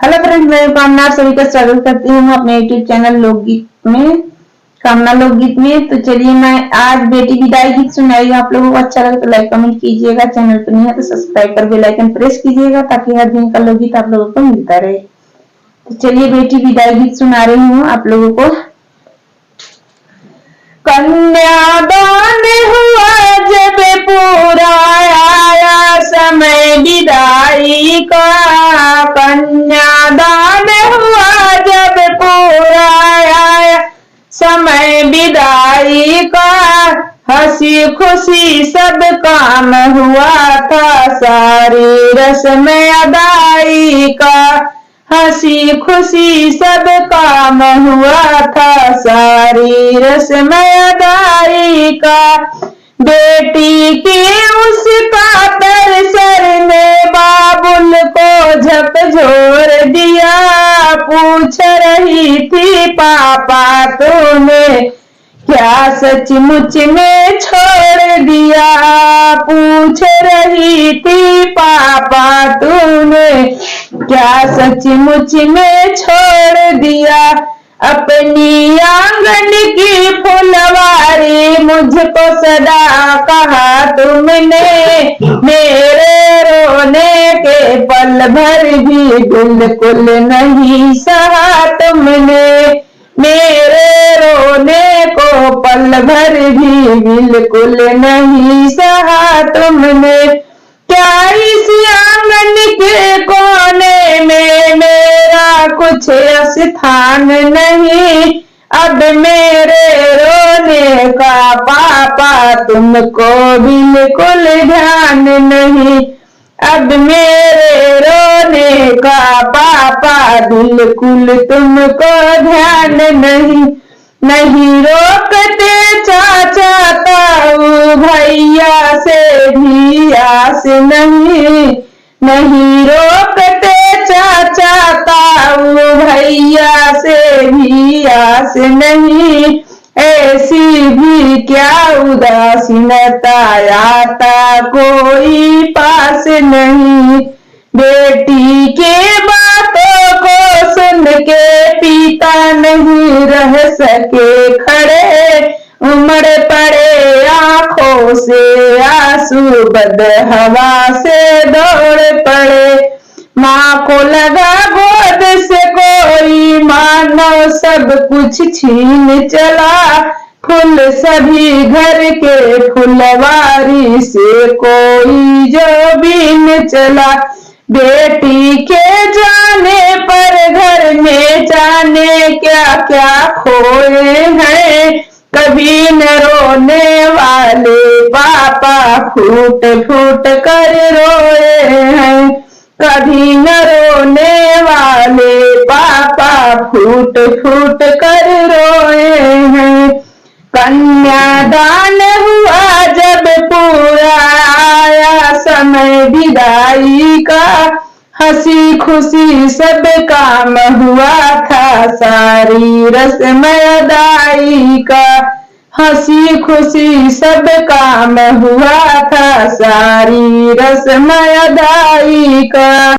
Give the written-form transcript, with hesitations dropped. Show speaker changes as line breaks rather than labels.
Hello friends, मैं कामना आप सभी का स्वागत करती हूँ अपने यूट्यूब चैनल लोकगीत में, कामना लोकगीत में। तो चलिए, मैं आज बेटी विदाई गीत सुनाई। आप लोगों को अच्छा लगे तो लाइक कमेंट कीजिएगा, चैनल पर नहीं है तो सब्सक्राइब कर बेल आइकन प्रेस कीजिएगा ताकि हर दिन का लोकगीत आप लोगों को मिलता रहे। तो चलिए, बेटी विदाई गीत सुना रही हूँ आप लोगों को। कन्यादान हुआ जब पूरा आया समय विदाई का, कन्यादान हुआ जब पूरा आया समय विदाई का, हंसी खुशी सब काम हुआ था सारी रस्म अदाई का, हंसी खुशी सब काम हुआ था सारी रस्म अदाई का। बेटी की उसका सर ने बाबुल को झकझोर दिया, पूछ रही थी पापा तूने क्या सचमुच में छोड़ दिया, पूछ रही थी पापा तूने क्या सचमुच में छोड़ दिया। अपनी आंगन की फुलवारी मुझको सदा कहा तुमने, मेरे रोने के पल भर भी बिल्कुल नहीं सहा तुमने, मेरे रोने को पल भर भी बिल्कुल नहीं सहा तुमने। क्या इस आंगन के कोने में मेरा कुछ स्थान नहीं, अब मेरे रोने का पापा तुमको बिल्कुल ध्यान नहीं, अब मेरे रोने का पापा बिल्कुल तुमको ध्यान नहीं। नहीं रोकते चाचा ताऊ भैया से भी आस नहीं, नहीं रोकते चाचा ताऊ भैया से भी आस नहीं, ऐसी भी क्या उदासीनता आता कोई पास नहीं। बेटी के बातों को सुन के पिता नहीं रह सके खड़े, उमड़ पड़े आंखों से आंसू बदहवा से दौड़ पड़े। माँ को लगा गोद से कोई मानो सब कुछ छीन चला, फूल सभी घर के फुलवारी से कोई जो बीन चला। बेटी के जाने पर घर में जाने क्या क्या खोए हैं, कभी न रोने वाले पापा फूट फूट कर रोए हैं, कभी न रोने वाले पापा फूट फूट कर रोए हैं। कन्यादान हुआ जब पूरा आया समय विदाई का, हंसी खुशी सब काम हुआ था सारी रस्म अदाई का, हंसी खुशी सब काम हुआ था सारी रस्म अदाई का।